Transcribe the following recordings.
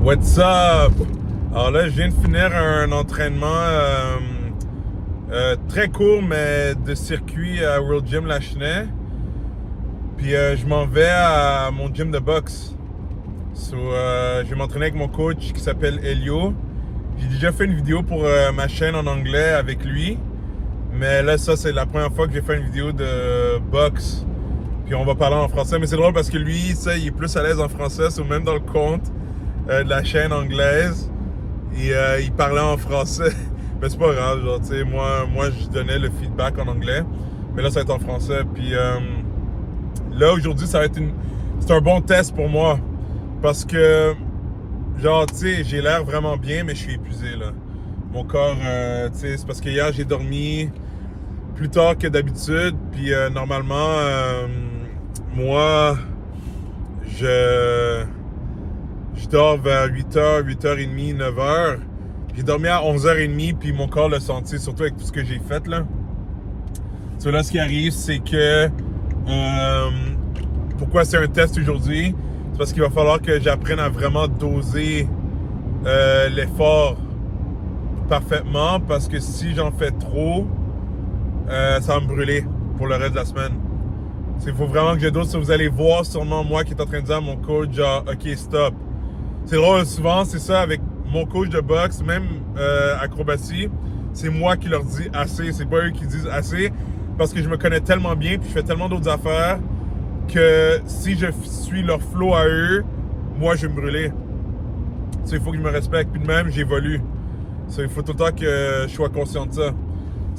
What's up? Alors là, je viens de finir un entraînement très court, mais de circuit à World Gym Lachenay. Puis je m'en vais à mon gym de boxe. Je vais m'entraîner avec mon coach qui s'appelle Elio. J'ai déjà fait une vidéo pour ma chaîne en anglais avec lui. Mais là, ça, c'est la première fois que j'ai fait une vidéo de boxe. Puis on va parler en français. Mais c'est drôle parce que lui, ça, il est plus à l'aise en français, ou même dans le compte de la chaîne anglaise. Et il parlait en français. Mais c'est pas grave, genre, tu sais, moi, je donnais le feedback en anglais. Mais là, ça va être en français. Puis là, aujourd'hui, ça va être c'est un bon test pour moi. Parce que, genre, tu sais, j'ai l'air vraiment bien, mais je suis épuisé, là. Mon corps, tu sais, c'est parce que hier, j'ai dormi plus tard que d'habitude. Puis normalement, moi, je dors vers 8h, 8h30, 9h. J'ai dormi à 11h30, puis mon corps l'a senti, surtout avec tout ce que j'ai fait, là. So, là, ce qui arrive, c'est que... pourquoi c'est un test aujourd'hui? C'est parce qu'il va falloir que j'apprenne à vraiment doser l'effort parfaitement, parce que si j'en fais trop, ça va me brûler pour le reste de la semaine. Il faut vraiment que je dose. Vous allez voir sûrement moi qui est en train de dire à mon coach, genre, OK, stop. C'est drôle, souvent, c'est ça avec mon coach de boxe, même acrobatie, c'est moi qui leur dis assez, c'est pas eux qui disent assez, parce que je me connais tellement bien, puis je fais tellement d'autres affaires, que si je suis leur flow à eux, moi, je vais me brûler. Il faut que je me respecte, puis de même, j'évolue. Il faut tout le temps que je sois conscient de ça.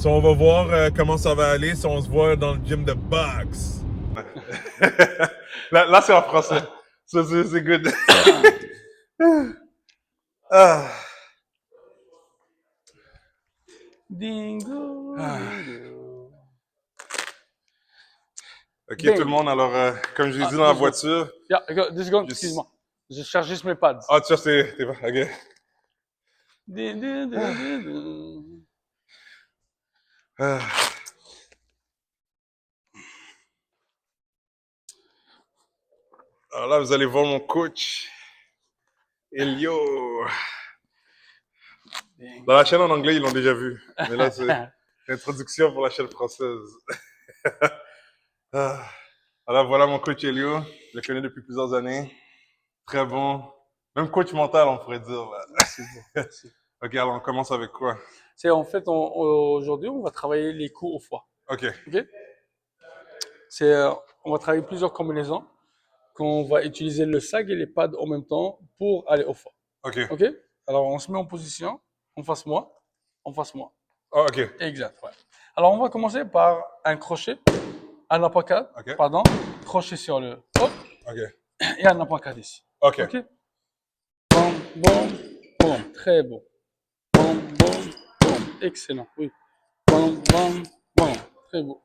On va voir comment ça va aller si on se voit dans le gym de boxe. là c'est en français. Ça, c'est good. Ah. Dingo, dingo. Ok, Dingo. tout le monde, alors, comme je l'ai dit dans la voiture... Yeah, 2 secondes, excuse-moi. Je charge juste mes pads. Ah, tu sais, t'es pas... Ok. Ah. Alors là, vous allez voir mon coach, Elio. Dans la chaîne en anglais, ils l'ont déjà vu. Mais là, c'est l'introduction pour la chaîne française. Ah. Alors voilà mon coach Elio. Je le connais depuis plusieurs années. Très bon. Même coach mental, on pourrait dire. Là. Merci. Ok, alors on commence avec quoi? C'est en fait, aujourd'hui, on va travailler les coups au foie. Ok. Ok. On va travailler plusieurs combinaisons. Qu'on va utiliser le sag et les pads en même temps pour aller au foie. Ok. Ok. Alors, on se met en position, en face moi, en face moi. Oh, ok. Exact. Ouais. Alors, on va commencer par un crochet, un uppercut, Ok. pardon, crochet sur le hop, Ok. et un uppercut ici. Ok. Ok. Boum, boum, boum. Très beau. Boum, boum, boum. Excellent. Oui. Boum, boum, boum. Très beau.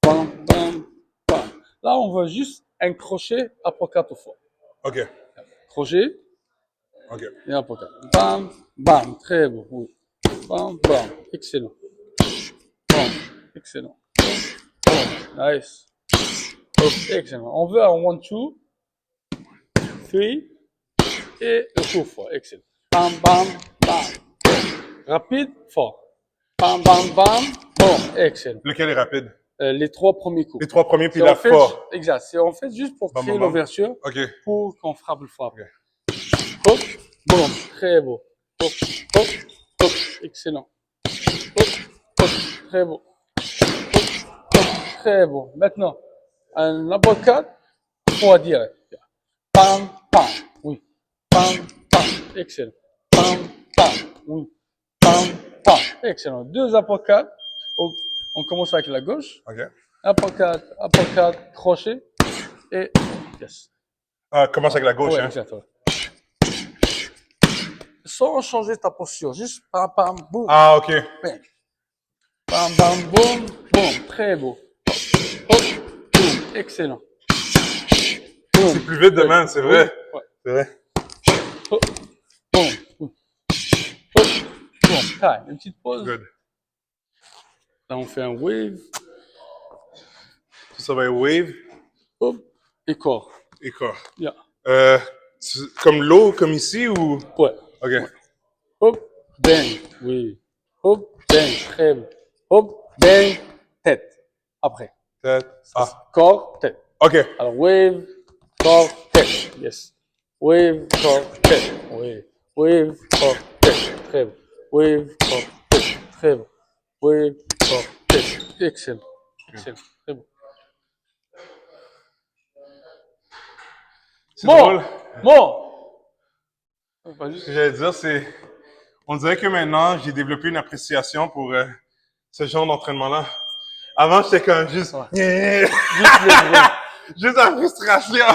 Boum, boum, boum. Là, on va juste un crochet uppercut au foie. Ok. Crochet Ok. et uppercut. Bam, bam. Très beau. Oui. Bam, bam. Excellent. Bam. Excellent. Boom. Nice. Excellent. On veut un 1, 2, 3 et le coup fort. Excellent. Bam, bam, bam. Rapide, fort. Bam, bam, bam. Bon, excellent. Lequel est rapide? Les 3 premiers coups. Les 3 premiers, puis C'est la en fait, fort. exact. C'est en fait juste pour Bam, créer bam, bam. l'ouverture Ok. pour qu'on frappe le foie. Ok. Hop, boum. Très beau. Hop, hop, hop. Excellent. Hop, hop. Très beau. Hop, hop. Très beau. Maintenant, un uppercut, foie direct. Pam, pam. Oui. Pam, pam. Excellent. Pam, pam. Oui. Pam, pam. Excellent. 2 uppercuts. On commence avec la gauche. Ok. Uppercut, uppercut, crochet. Et yes. Ah, commence avec la gauche, Ouais, hein? exact. Ouais. Sans changer ta posture. Juste pam, pam, boum. Ah, ok. Bang. Bam, bam, boum, boum. Très beau. Hop, boum. Excellent. Boum. C'est plus vite demain, c'est vrai. Ouais. C'est vrai. Hop, boum. Hop, boum. Taille. Une petite pause. Good. Là, on fait un wave. Ça va être wave Hop, et corps. et corps. Yeah. Comme l'eau, comme ici ou? Ouais. Ok. Hop, bang, oui. Hop, bang, très bon. Hop, bang, tête. Après. Tête. Ça, c'est Ah. corps, tête. Ok. Alors, wave, corps, tête. Yes. Wave, corps, tête. Oui. Wave, corps, tête. Très bon. Wave, corps, tête. Très bon. Wave, corps, tête. Excellent. Excellent. Très bon. C'est drôle. Bon. Vas-y. Ce que j'allais dire, c'est. On dirait que maintenant, j'ai développé une appréciation pour ce genre d'entraînement-là. Avant, j'étais comme juste. Ouais. Juste le bruit. Juste la frustration.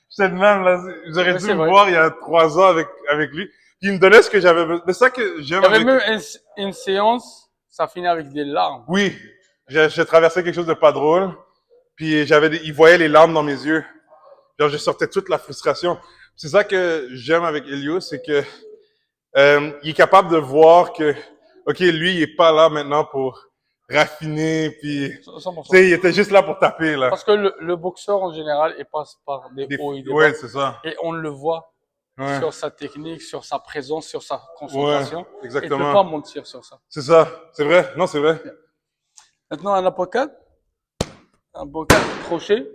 J'étais de même, là. J'aurais Mais dû c'est me vrai. voir il y a 3 ans avec lui. Puis il me donnait ce que j'avais besoin. C'est ça que j'aime Il y avait avec. même une séance, ça finit avec des larmes. Oui. J'ai traversé quelque chose de pas drôle. Puis il voyait les larmes dans mes yeux. Genre, je sortais toute la frustration. C'est ça que j'aime avec Elio, c'est que il est capable de voir que, ok, lui, il est pas là maintenant pour raffiner, puis, tu 100%. sais, il était juste là pour taper, là. Parce que le boxeur, en général, il passe par des hauts et des Ouais, bas. c'est ça. Et on le voit Ouais, sur sa technique, sur sa présence, sur sa ouais, concentration. Et il ne peut exactement. pas mentir sur ça. C'est ça. C'est vrai. Non, c'est vrai. Maintenant, un uppercut. Un uppercut crochet.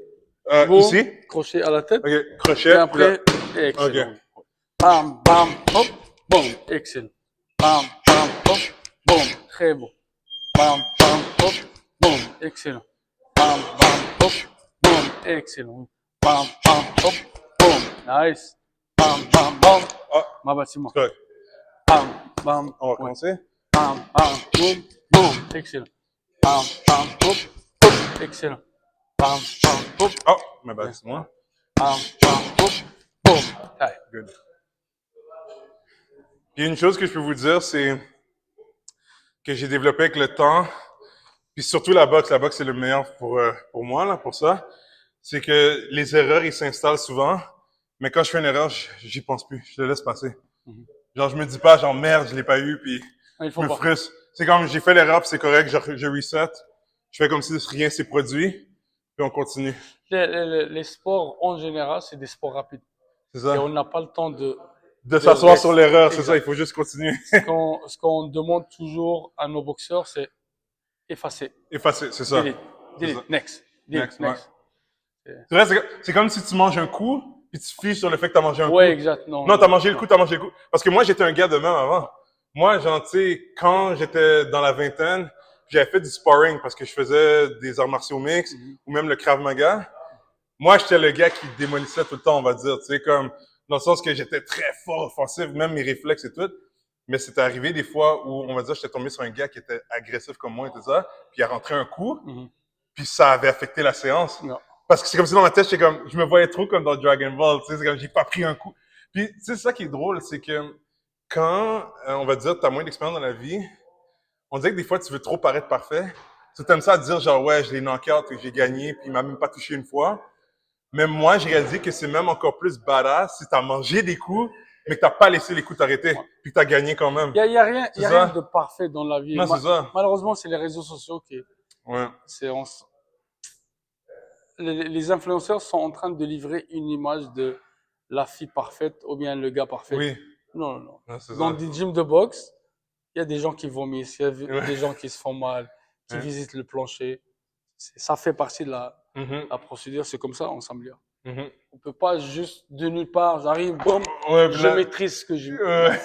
Boum, Ici. crochet à la tête. Ok, crochet. Et après, là. excellent. Bam, bam, hop, boum, excellent. Bam, bam, hop, boum, très beau. Bam, bam, hop, boum, excellent. Bam, bam, hop, boum, excellent. Bam, bam, hop, boum, nice. Bam, bam, bam. Ah, Ma bâtiment. c'est correct. Bam, bam, On va ouais. commencer. Bam, bam, boum, boum, excellent. Bam, bam, hop, hop, excellent. Bam, bam, hop, Oh, ma bad, c'est moi. bam, bam, hop, boum. Allez. Good. Puis une chose que je peux vous dire, c'est que j'ai développé avec le temps, puis surtout la boxe. La boxe, c'est le meilleur pour moi, là, pour ça. C'est que les erreurs, ils s'installent souvent, mais quand je fais une erreur, j'y pense plus. Je le laisse passer. Genre, je me dis pas, genre, merde, je l'ai pas eu, puis Il je faut me pas. frustre. C'est comme, j'ai fait l'erreur, puis c'est correct, je reset. Je fais comme si rien s'est produit, puis on continue. Les sports, en général, c'est des sports rapides. C'est Et ça. on n'a pas le temps de S'asseoir sur l'erreur, c'est Exact. ça, il faut juste continuer. Ce qu'on demande toujours à nos boxeurs, c'est effacer. Effacer, c'est ça. Delete. Delete. ça. Next. Delete. Next, ouais. Next. C'est vrai, c'est comme si tu manges un coup, puis tu fiches sur le fait que tu as mangé un coup. Ouais, exact. Non, Non, t'as mangé le coup, t'as mangé le coup. Parce que moi, j'étais un gars de même avant. Moi, genre, tu sais, quand j'étais dans la vingtaine, j'avais fait du sparring parce que je faisais des arts martiaux mixtes ou même le Krav Maga. Moi, j'étais le gars qui démolissait tout le temps, on va dire, tu sais, comme, dans le sens que j'étais très fort offensif, même mes réflexes et tout. Mais c'était arrivé des fois où, on va dire, j'étais tombé sur un gars qui était agressif comme moi et tout ça, puis il a rentré un coup, puis ça avait affecté la séance. Non. Parce que c'est comme si dans ma tête, j'étais comme, je me voyais trop comme dans Dragon Ball, tu sais, c'est comme, j'ai pas pris un coup. Puis, tu sais, c'est ça qui est drôle, c'est que quand, on va dire, t'as moins d'expérience dans la vie, on dirait que des fois, tu veux trop paraître parfait. Tu aimes ça à dire, genre, ouais, je l'ai knock-out et j'ai gagné, puis il m'a même pas touché une fois. Même moi, j'ai réalisé que c'est même encore plus badass si t'as mangé des coups, mais que t'as pas laissé les coups t'arrêter, puis que t'as gagné quand même. Il y a rien, C'est y a ça? rien de parfait dans la vie. Non, c'est ça. Malheureusement, c'est les réseaux sociaux qui, Ouais. les influenceurs sont en train de livrer une image de la fille parfaite ou bien le gars parfait. Oui. Non, non, non. Non, c'est Dans ça. des gyms de boxe, il y a des gens qui vomissent, il y a Ouais. des gens qui se font mal, qui Ouais. visitent le plancher. Ça fait partie de Mhm. la procédure, c'est comme ça, on s'améliore. Mhm. On peut pas juste de nulle part, j'arrive, boum, Ouais, puis je là- maîtrise ce que j'ai. Ouais.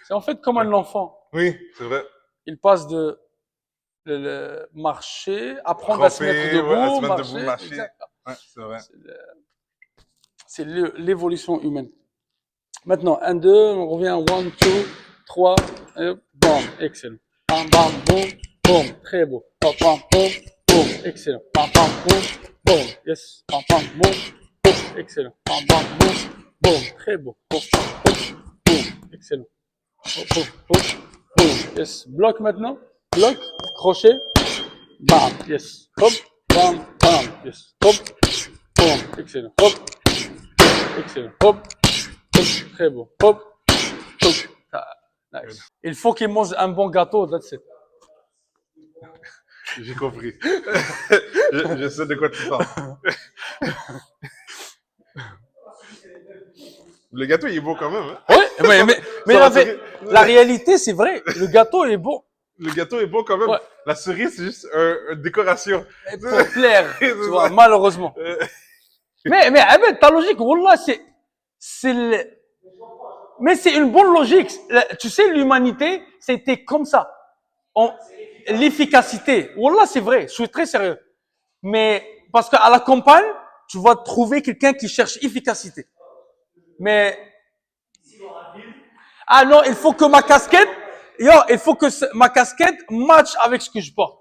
C'est en fait comme un enfant. Oui, c'est vrai. Il passe de le marcher, apprendre à se mettre Tromper, debout, ouais, à se mettre marcher. debout, marcher. Exact. Ouais, c'est vrai. C'est l'évolution humaine. Maintenant, 1, 2, on revient 1, 2, 3, et bam, excellent. Bam, bam, boum, boum, très beau. Bam, bam, boum, boum, excellent. Bam, bam, boum, boum, yes. Bam, bam, boum, boum, excellent. Bam, bam, boum, boum, très beau. Boum, boum, boum, excellent. Boum, boum, boum, boum, yes. Bloc maintenant. Bloc, crochet. Bam, yes. Hop, bam, bam, yes. Hop, boum, excellent. Hop, excellent. Hop, hop, très beau. Hop, hop. Ah, nice. Il faut qu'il mange un bon gâteau, that's it. J'ai compris. je sais de quoi tu parles. Le gâteau, il est beau quand même. Hein? Oui, mais Ça va, la réalité, c'est vrai. Le gâteau est bon. Le gâteau est beau quand même. Ouais. La cerise, c'est juste une décoration. Pour plaire, C'est tu vois, ça. malheureusement. Mais Ahmed, ta logique, wallah, mais c'est une bonne logique. Tu sais, l'humanité, c'était comme ça. L'efficacité. Wallah, c'est vrai. Je suis très sérieux. Mais, parce qu'à la campagne, tu vas trouver quelqu'un qui cherche efficacité. Mais, ah non, il faut que ma casquette, il faut que ma casquette matche avec ce que je porte.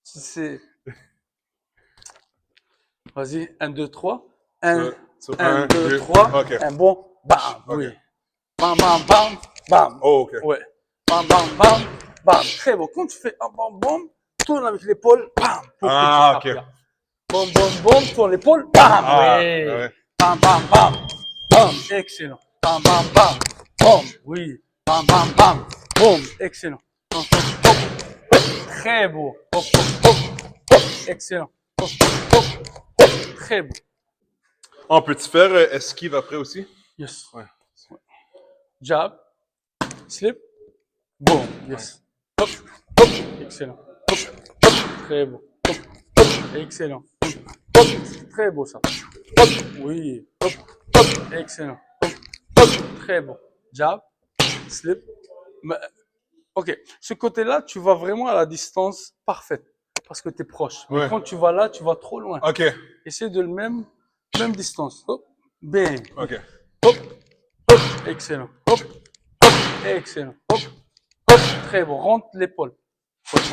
C'est, vas-y, 1, 2, 3. 1, 2, 3. Ok. Un bon, bam, oui. Bam, bam, bam, bam. Oh, ok. Ouais. Bam, bam, bam, bam. Très bon. Quand tu fais un bam, bam, tourne avec l'épaule, bam. Pour Ah, que tu ok. frappes, là. Bam, bam, bam, tourne l'épaule, bam. Ah, Oui. ouais. Bam, bam, bam. Bam. Excellent. Bam, bam, bam. Bam. Oui. Bam, bam, bam. Boum. Excellent. Hop, hop, hop. Très beau. Hop, hop, hop. Hop. Excellent. Hop, hop, hop. Très beau. On peut-tu faire esquive après aussi? Yes. Ouais. Jab. Slip. Boom. Yes. Hop, hop. Excellent. Hop, hop. Très beau. Hop, hop. Excellent. Hop. Très beau ça. Hop. Oui. Hop, hop. Excellent. Hop, hop. Très beau. Jab. Slip. Ok. Ce côté-là, tu vas vraiment à la distance parfaite. Parce que tu es proche. Mais Ouais. quand tu vas là, tu vas trop loin. Ok. Essaie de même distance. Hop. Bang. Ok. Hop. Hop. Excellent. Hop. Hop. Excellent. Hop. Hop. Très bon. Rentre l'épaule.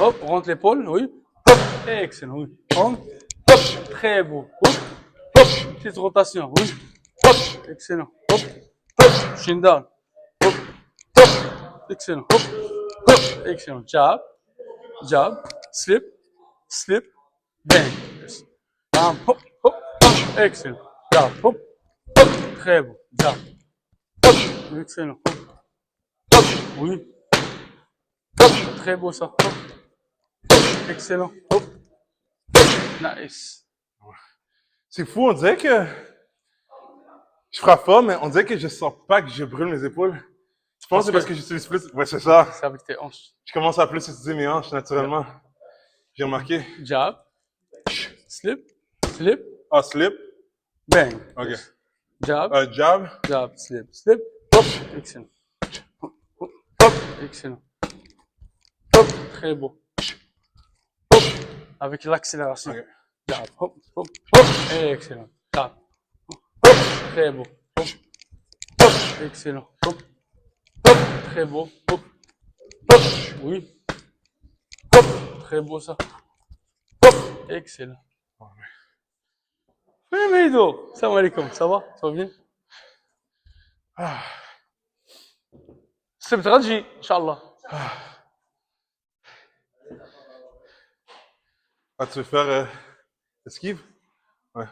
Hop. Rentre l'épaule. Oui. Hop. Excellent. Oui. Rentre. Hop. Très beau. Hop. Hop. Petite rotation. Oui. Hop. Excellent. Hop. Hop. Chin down. Hop. Hop. Excellent. Hop. Hop. Excellent. Jab. Jab. Slip. Slip. Bang. Yes. Bam. Hop. Hop. Hop. Excellent. Jab. Hop. Hop. Très beau. Jab. Hop. Excellent. Hop. Hop. Oui. Hop. Très beau ça. Hop. Hop. Excellent. Hop. Hop. Nice. C'est fou, on dirait que je frappe fort, mais on dirait que je sens pas que je brûle mes épaules. Tu penses que c'est parce que j'utilise plus? Ouais, c'est ça. C'est avec tes hanches. Je commence à plus utiliser mes hanches naturellement. J'ai remarqué. Jab. Slip. Slip. Ah, slip. Bang. Ok. Yes. Jab. Jab. Jab. Slip. Slip. Hop. Excellent. Hop. Hop. Hop. Excellent. Hop. Très beau. Hop. Avec l'accélération. Ok. Jab. Hop. Hop. Hop. Excellent. Jab. Hop. Très beau. Hop. Hop. Excellent. Hop. Hop. Très beau. Hop. Hop. Oui. Hop. Très beau ça. Hop. Excellent. Oui, Meido. Salam alaikum. Ça va? Ça va bien? سبت غتجي ان شاء الله. Ah, tu veux faire esquive? Ouais.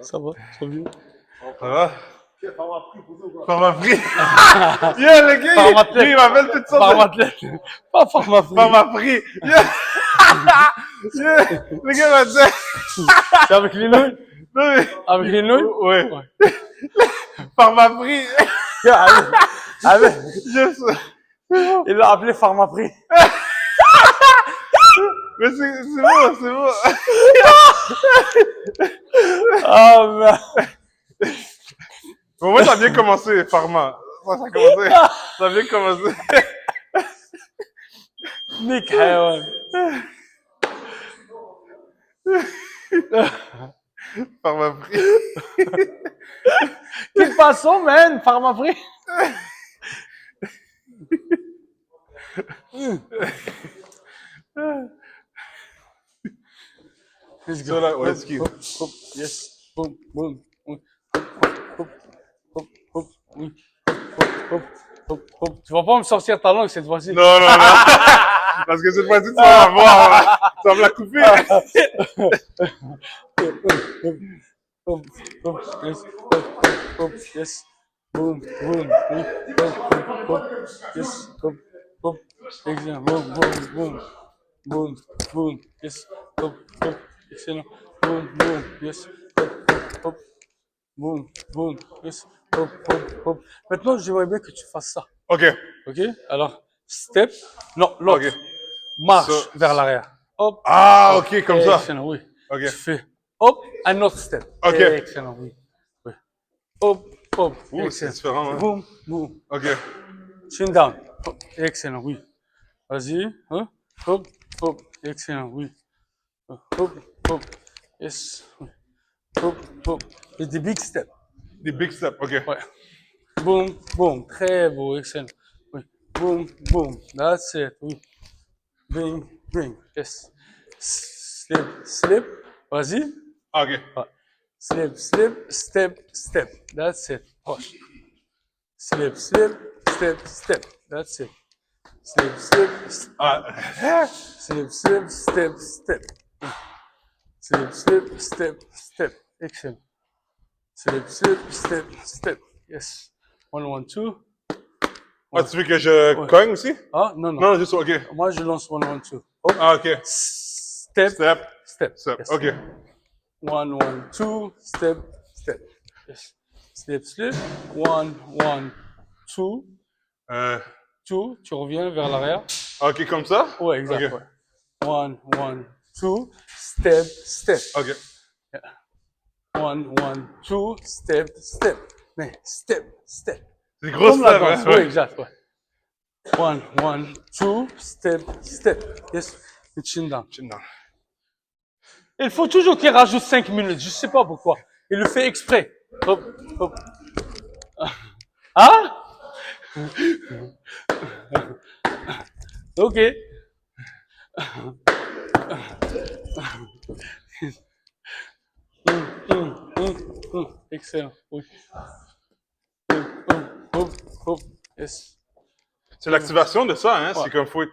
Ça va? Ça va bien? Ça va? Par ma pris. Yeah, le gars, il m'appelle toutes sortes Par athlète. Pas Pharma Free. Par ma pris. Yeah. Yeah. Le gars m'a dit. C'est avec les nouilles? Non, mais... Avec les nouilles? Ouais. Par ma pris. Yes. Il l'a appelé Pharma Free. Mais c'est bon, c'est bon. Ah merde. Au moins, ça a bien commencé, Pharma. Ça a commencé. Ça a bien commencé. Nick حيوان. Pharma pris. Que passons, man? Pharma Free. Let's go. So là, ouais, esquive. Hop, hop, yes. Boum, boum. Oui. Hop, hop, hop, oui. Hop, hop, hop, hop. Tu vas pas me sortir ta langue cette fois-ci. Non, non, non. Parce que cette fois-ci, tu vas la voir. Tu vas me la couper. Hop, hop, yes. Hop, hop, yes. Boum, boum, oui. Hop, hop, hop, yes. Hop, hop. Excellent. Boum, boum, boum. Boum, boum, yes. Hop, hop. Excellent. Boum, boum, yes. hop, boum, boum, yes, hop, hop, hop. Maintenant, j'aimerais bien que tu fasses ça. Ok. Ok? Alors, step, non, l'autre. Ok. Marche So- vers l'arrière. Hop. Ah, hop. ok, comme ça. Excellent, oui. Ok. Tu fais hop, un autre step. Ok. Excellent, oui. Oui. Hop, hop. Ouh, c'est Excellent. différent, hein. Boum, boum. Ok. Chin down. Hop. Excellent, oui. Vas-y. Hein? Hop, hop. Excellent, oui. Hop, hop. Yes. Oui. Hop, hop. Et des big steps. Des big steps, ok. Ouais. Boum, boum. Très beau, excellent. Oui. Boum, boum. That's it. Oui. Bing, bing. Yes. Slip, slip. Vas-y. Ok. Ouais. Slip, slip, step, step. That's it. Push. Slip, slip, step, step. That's it. Slip, slip, Ah. slip, slip, step, step. Slip, slip, step, step. Excellent. Slip, slip, step, step. Yes. 1, 1, 2. Ah, tu veux que je cogne aussi? Ah, non, non. Non, juste, ok. Moi, je lance 1, 1, 2. Hop. Ah, ok. Step, Step. step. Step. Yes. Ok. 1, 1, 2, step, step. Yes. Slip, slip. 1, 1, 2. 2. Tu reviens vers l'arrière. Ok, comme ça? Ouais, exact. Ok. Ouais. 1, 1, 2, step, step. Ok. 1, 1, 2, step, step. Mais step, step. C'est grosse Comme la step, danse. hein? Oui, Ouais. exact. Ouais. 1, 1, 2, step, step. Yes. Et chin down. Chin down. Il faut toujours qu'il rajoute 5 minutes. Je sais pas pourquoi. Il le fait exprès. Hop, hop. Hein? Ok. Excellent. Oui. Hop, hop. Yes. C'est l'activation de ça, hein? Ouais. C'est comme faut être...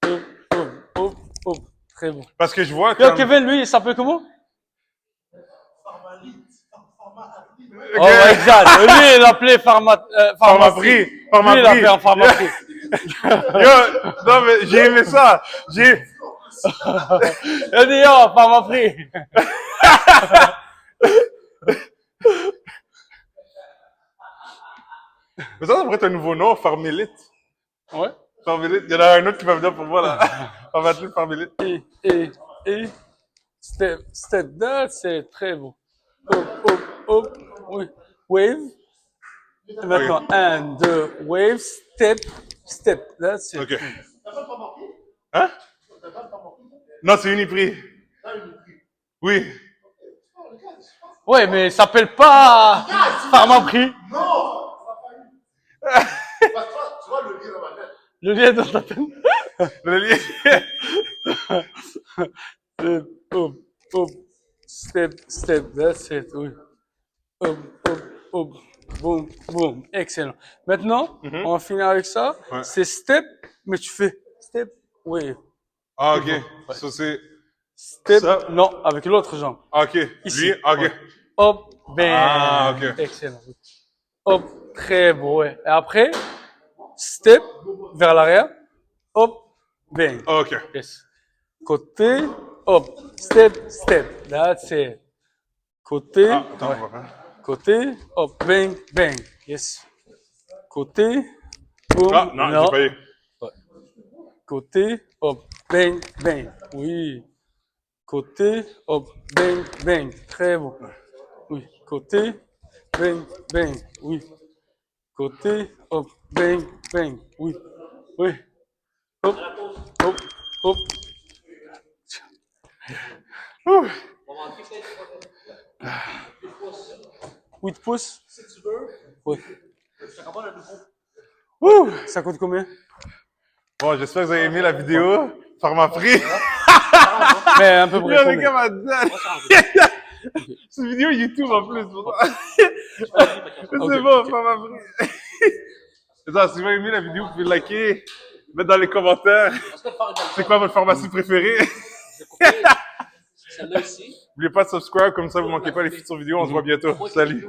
Hop, hop, hop, hop. Très bon. Parce que je vois Yo, comme... Kevin, lui, il s'appelle comment? Ok. Oh my God. Lui, il l'appelait Pharmaprix. Lui, il l'appelait en pharmacie. Yo, non, mais j'ai aimé ça. Il a dit, oh, pharmaprix. Mais ça pourrait être un nouveau nom, Pharmélite. Ouais. Pharmélite. Il y en a un autre qui va venir pour moi, là. Pharmélite, Pharmélite. Et, step, step, c'est très beau. Hop, hop, hop, oui. Wave. Et maintenant, 1, 2, wave, step, step, that's it. Ok. Hein? Non, c'est Uniprix. Oui. Ouais, mais il s'appelle pas Pharmaprix. Non! Parce que tu vois le lien dans ma tête. Le lien dans ta tête. Le lien. Hop, hop, step, step, that's it, oui. Hop, hop, hop, boum, boum, excellent. Maintenant, on va finir avec ça. Ouais. C'est step, mais tu fais step, wave. Ah, ok. Ouais. Ça, c'est... Step, Ça. non, avec l'autre jambe. Ah, ok. Ici. Lui, ok. Ouais. Hop, bang. Ah, ok. Excellent. Hop, très beau, ouais. Et après, step, vers l'arrière. Hop, bang. Ok. Yes. Côté, hop, step, step. That's it. Côté, Ah, attends, ouais. on va faire. Côté, hop, bang, bang. Yes. Côté, boum. Ah, non, j'ai pas eu. Ouais. Côté, hop, bang, bang. Oui. Côté, hop, bang, bang. Très beau. Oui. Côté, bang, bang. Oui. Côté, hop, bang, bang. Oui. Oui. Hop, hop, hop. Ouh. 8 pouces. Si tu veux, Oui. je te commande un nouveau. Ouh. Ça coûte combien? Bon, j'espère que vous avez aimé la vidéo. Pharmaprix. Mais à peu près Yo, le combien? gars m'a dit. C'est une vidéo YouTube en plus. Pour ça. C'est Ok, bon, ok. Pharmaprix. C'est ça, si vous avez aimé la vidéo, vous pouvez liker, mettre dans les commentaires. C'est quoi votre pharmacie préférée? Celle-là ici. N'oubliez pas de subscribe, comme ça vous ne manquez pas les futures vidéos. On se voit bientôt. Salut.